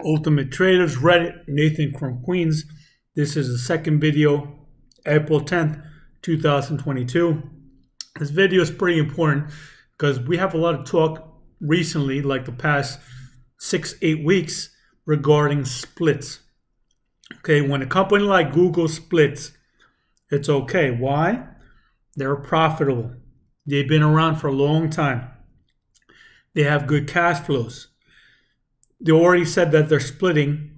Ultimate Traders, Reddit, Nathan from Queens. This is the second video, April 10th, 2022. This video is pretty important because we have a lot of talk recently, like the past 6-8 weeks, regarding splits. Okay, when a company like Google splits, it's okay. Why? They're profitable. They've been around for a long time. They have good cash flows. They already said that they're splitting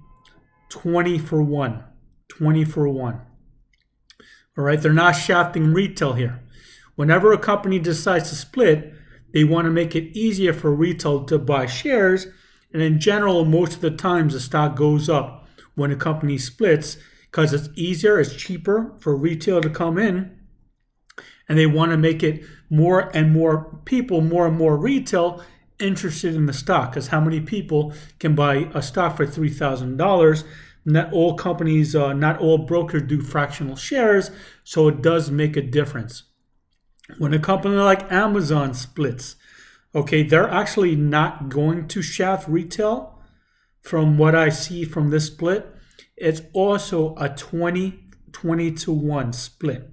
20 for 1. 20 for 1. All right, they're not shafting retail here. Whenever a company decides to split, they want to make it easier for retail to buy shares. And in general, most of the times the stock goes up when a company splits because it's easier, it's cheaper for retail to come in. And they want to make it more and more people, more and more retail interested in the stock, because how many people can buy a stock for $3,000? Not all companies, not all brokers do fractional shares, so it does make a difference. When a company like Amazon splits, okay, they're actually not going to shaft retail. From what I see from this split, it's also a 20 to 1 split.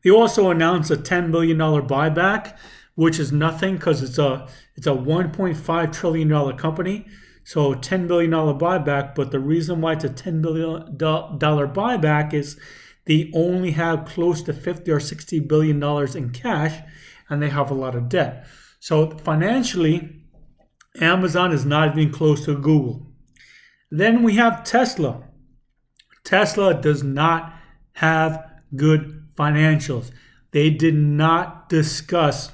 They also announced a $10 billion buyback, which is nothing because it's a $1.5 trillion company. So $10 billion buyback. But the reason why it's a $10 billion buyback is they only have close to $50 or $60 billion in cash, and they have a lot of debt. So financially, Amazon is not even close to Google. Then we have Tesla. Tesla does not have good financials. They did not discuss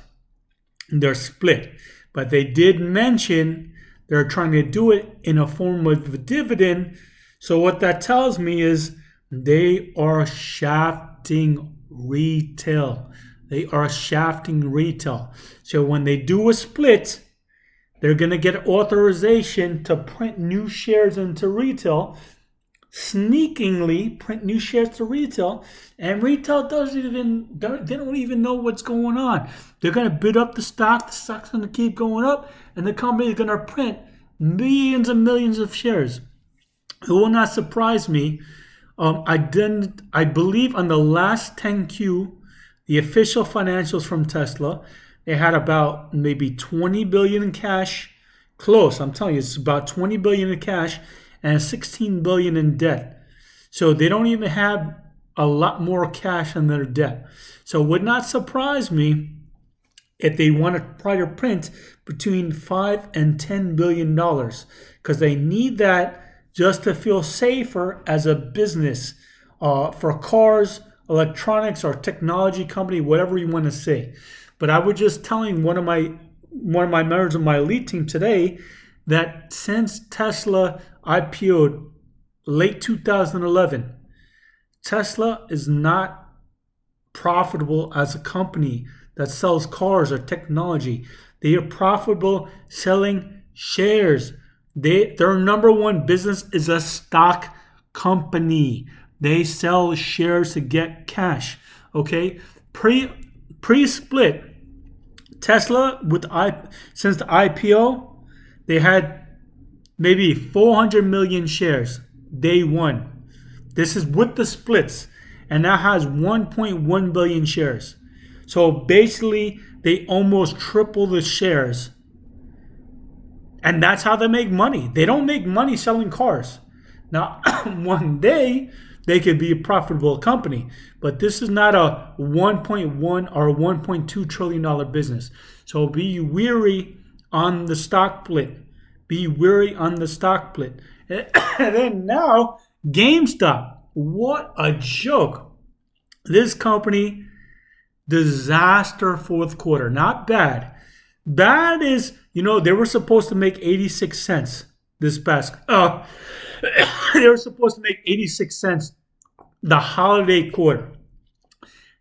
their split, but they did mention they're trying to do it in a form of a dividend. So what that tells me is they are shafting retail. They are shafting retail. So when they do a split, they're going to get authorization to print new shares into retail, sneakingly print new shares to retail, and retail don't even know what's going on. They're going to bid up the stock's going to keep going up, and the company is going to print millions and millions of shares. It will not surprise me. I believe on the last 10Q, the official financials from Tesla, they had about maybe 20 billion in cash. Close, I'm telling you, it's about 20 billion in cash and 16 billion in debt. So they don't even have a lot more cash than their debt. So it would not surprise me if they want to try to print between $5 and $10 billion, because they need that just to feel safer as a business for cars, electronics, or technology company, whatever you want to say. But I was just telling one of my members of my elite team today that since Tesla IPO'd late 2011, Tesla is not profitable as a company that sells cars or technology. They are profitable selling shares. Their number one business is a stock company. They sell shares to get cash. Okay, pre-split, Tesla since the IPO, they had maybe 400 million shares day one. This is with the splits, and now has 1.1 billion shares. So basically, they almost triple the shares. And that's how they make money. They don't make money selling cars. Now, one day, they could be a profitable company. But this is not a 1.1 or 1.2 trillion dollar business. So be wary on the stock split. Be wary on the stock split. And then now, GameStop. What a joke. This company, disaster fourth quarter. Not bad. Bad is, they were supposed to make 86 cents this past. They were supposed to make 86 cents the holiday quarter.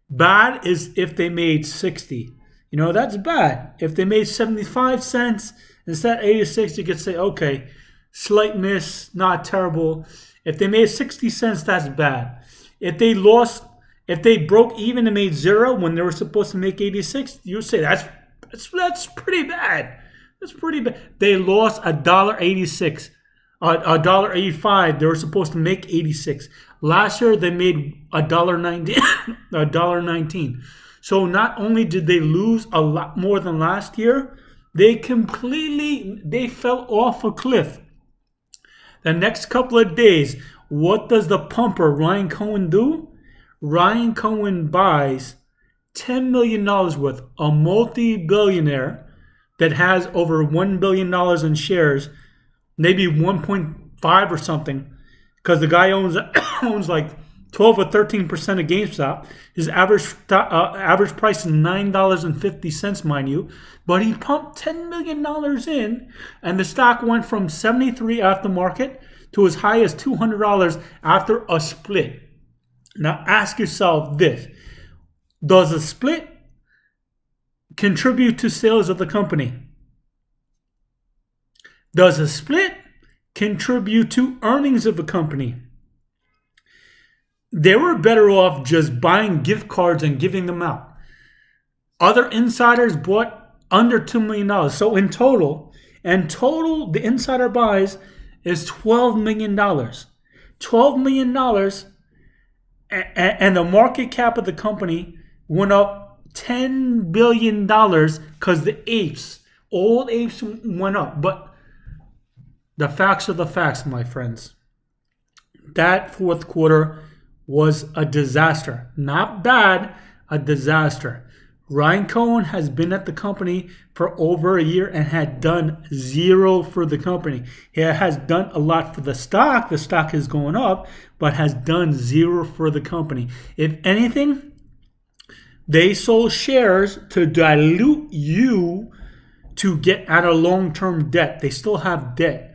Bad is if they made 60. That's bad. If they made 75 cents instead of 86, you could say, okay, slight miss, not terrible. If they made 60 cents, that's bad. If they broke even and made zero when they were supposed to make 86, you would say that's pretty bad. That's pretty bad. They lost $1.86. $1.85. They were supposed to make 86. Last year they made $1.19. $1.19. So not only did they lose a lot more than last year, they fell off a cliff. The next couple of days, what does the pumper Ryan Cohen do? Ryan Cohen buys $10 million worth, a multi-billionaire that has over $1 billion in shares, maybe 1.5 or something, because the guy owns like 12 or 13% of GameStop. His average price is $9.50, mind you. But he pumped $10 million in, and the stock went from 73 after market to as high as $200 after a split. Now ask yourself this. Does a split contribute to sales of the company? Does a split contribute to earnings of a company? They were better off just buying gift cards and giving them out. Other insiders bought under $2 million. So in total, the insider buys is $12 million. $12 million, and the market cap of the company went up $10 billion because old apes went up. But the facts are the facts, my friends. That fourth quarter was a disaster. Not bad, a disaster. Ryan Cohen has been at the company for over a year and had done zero for the company. He has done a lot for the stock. The stock is going up, but has done zero for the company. If anything, they sold shares to dilute you to get out of long-term debt. They still have debt.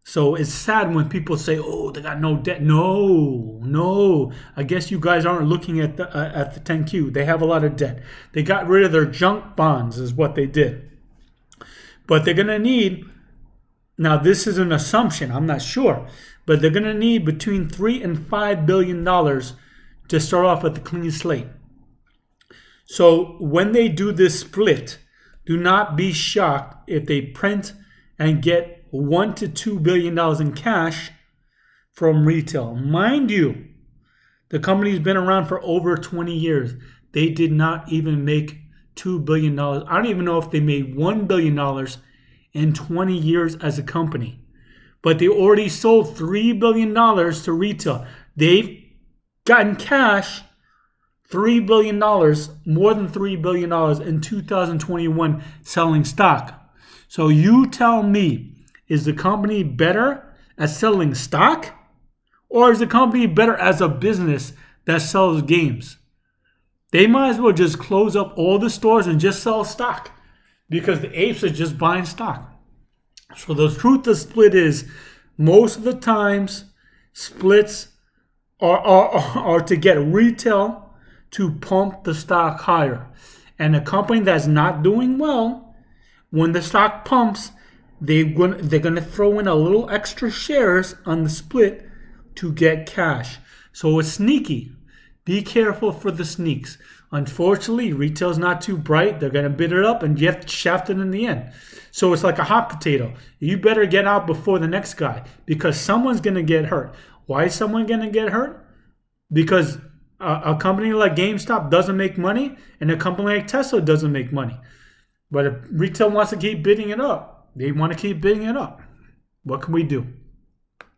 So it's sad when people say, "Oh, they got no debt." No. I guess you guys aren't looking at the 10Q. They have a lot of debt. They got rid of their junk bonds, is what they did. But they're gonna need. Now, this is an assumption. I'm not sure, but they're gonna need between $3 and $5 billion to start off with a clean slate. So when they do this split, do not be shocked if they print and get $1 to $2 billion in cash from retail. Mind you, the company's been around for over 20 years. They did not even make $2 billion. I don't even know if they made $1 billion in 20 years as a company. But they already sold $3 billion to retail. They've gotten cash, $3 billion, more than $3 billion in 2021 selling stock. So you tell me, is the company better at selling stock? Or is the company better as a business that sells games? They might as well just close up all the stores and just sell stock, because the apes are just buying stock. So the truth of the split is, most of the times, splits are to get retail to pump the stock higher. And a company that's not doing well, when the stock pumps, they're going to throw in a little extra shares on the split to get cash. So it's sneaky. Be careful for the sneaks. Unfortunately, retail's not too bright. They're going to bid it up and you have to shaft it in the end. So it's like a hot potato. You better get out before the next guy, because someone's going to get hurt. Why is someone going to get hurt? Because a company like GameStop doesn't make money, and a company like Tesla doesn't make money. But if retail wants to keep bidding it up, they want to keep bidding it up. What can we do?